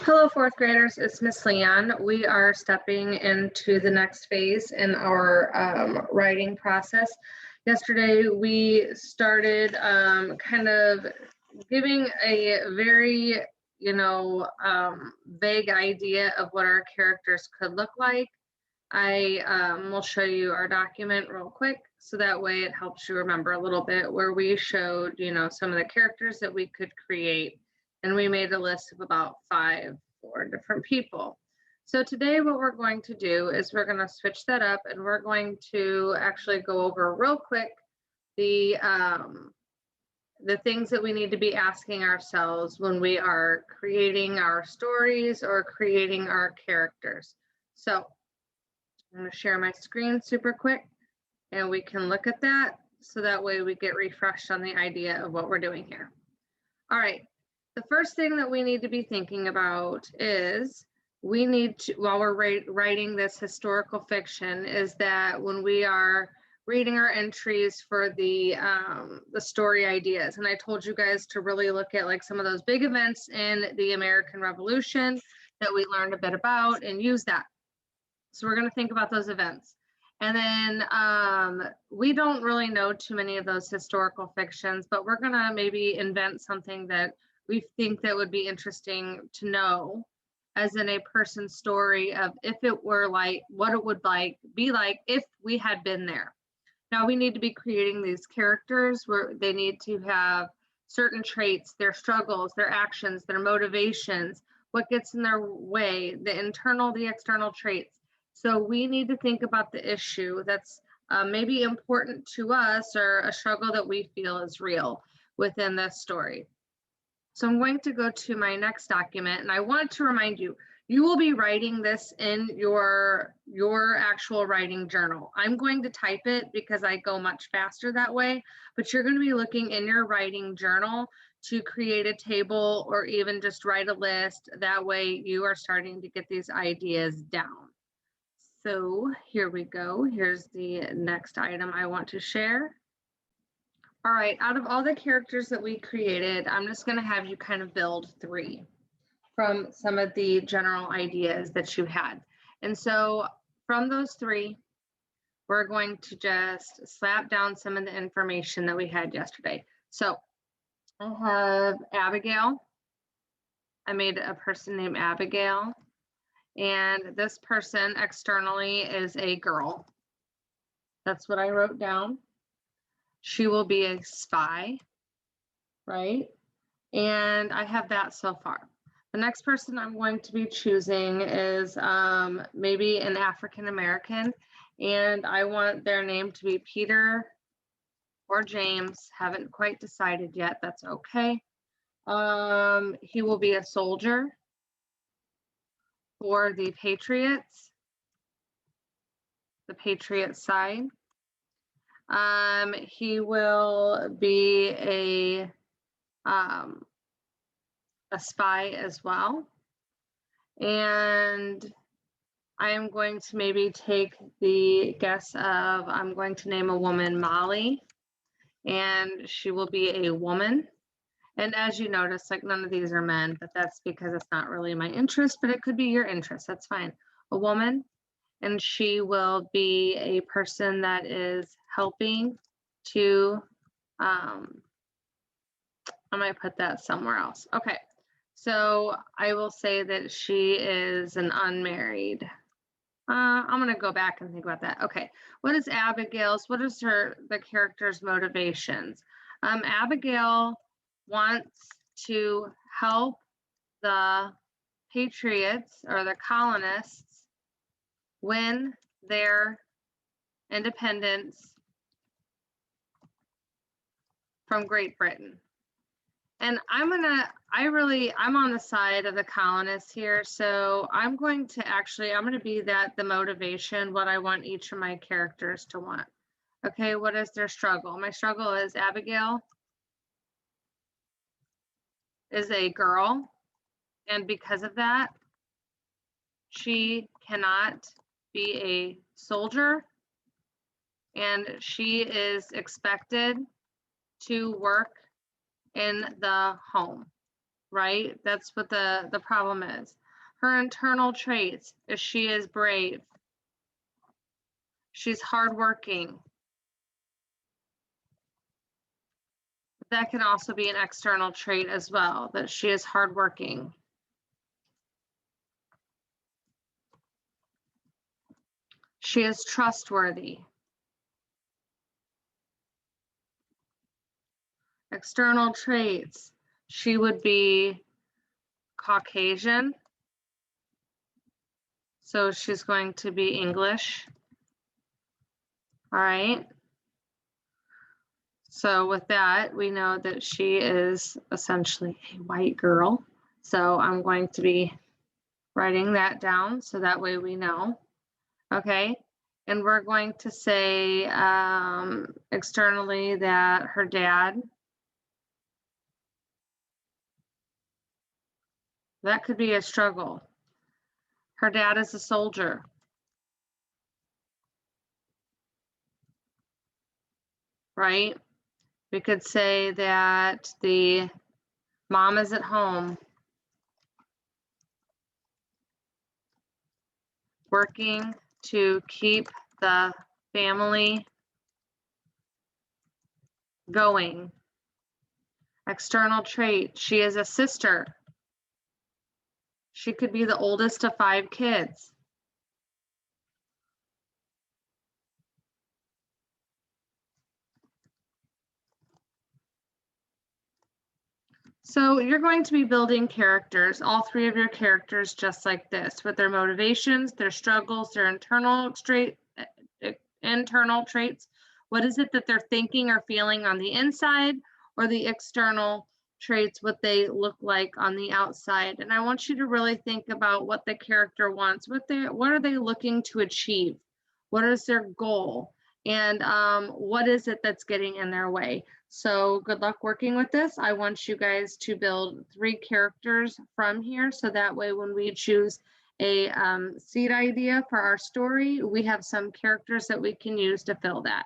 Hello, fourth graders. It's Miss Leon. We are stepping into the next phase in our writing process. Yesterday, we started kind of giving a very, vague idea of what our characters could look like. I will show you our document real quick, so that way it helps you remember a little bit where we showed, some of the characters that we could create. And we made a list of about 4 different people. So today what we're going to do is we're going to switch that up and we're going to actually go over real quick the things that we need to be asking ourselves when we are creating our stories or creating our characters. So I'm going to share my screen super quick and we can look at that so that way we get refreshed on the idea of what we're doing here. All right, the first thing that we need to be thinking about is we need to, while we're writing this historical fiction, is that when we are reading our entries for the story ideas, and I told you guys to really look at like some of those big events in the American Revolution that we learned a bit about and use that. So we're going to think about those events. And then we don't really know too many of those historical fictions, but we're going to maybe invent something that we think that would be interesting to know, as in a person's story of if it were like, what it would be like if we had been there. Now we need to be creating these characters where they need to have certain traits, their struggles, their actions, their motivations, what gets in their way, the internal, the external traits. So we need to think about the issue that's maybe important to us or a struggle that we feel is real within this story. So I'm going to go to my next document, and I want to remind you, you will be writing this in your actual writing journal. I'm going to type it because I go much faster that way, but you're going to be looking in your writing journal to create a table or even just write a list. That way you are starting to get these ideas down. So here we go. Here's the next item I want to share. All right, out of all the characters that we created, I'm just going to have you kind of build 3 from some of the general ideas that you had. And so from those 3, we're going to just slap down some of the information that we had yesterday. So I have Abigail. I made a person named Abigail. And this person externally is a girl. That's what I wrote down. She will be a spy, right? And I have that so far. The next person I'm going to be choosing is maybe an African American, and I want their name to be Peter or James. Haven't quite decided yet. That's okay. He will be a soldier for the Patriots, the Patriot side. He will be a spy as well. And I am going to maybe take the guess of, I'm going to name a woman Molly, and she will be a woman. And as you notice, like none of these are men, but that's because it's not really my interest, but it could be your interest. That's fine. A woman, and she will be a person that is helping to, I might put that somewhere else. Okay, so I will say that she is an unmarried. I'm gonna go back and think about that. Okay, what is Abigail's? What is the character's motivations? Abigail wants to help the Patriots or the colonists win their independence from Great Britain. And I'm on the side of the colonists here. So I'm going to be the motivation, what I want each of my characters to want. Okay, what is their struggle? My struggle is Abigail is a girl. And because of that, she cannot be a soldier. And she is expected to work in the home. right? That's what the problem is. Her internal traits is she is brave. She's hardworking. That can also be an external trait as well, that she is hardworking. She is trustworthy. External traits, she would be Caucasian. So she's going to be English. All right. So with that, we know that she is essentially a white girl. So I'm going to be writing that down so that way we know. Okay. And we're going to say externally that her dad, that could be a struggle. Her dad is a soldier. Right? We could say that the mom is at home working to keep the family going. External trait, she is a sister. She could be the oldest of 5 kids. So you're going to be building characters, all 3 of your characters just like this, with their motivations, their struggles, their internal traits. What is it that they're thinking or feeling on the inside, or the external traits, what they look like on the outside. And I want you to really think about what the character wants, what are they looking to achieve? What is their goal? And what is it that's getting in their way? So good luck working with this. I want you guys to build 3 characters from here, so that way when we choose a seed idea for our story, we have some characters that we can use to fill that.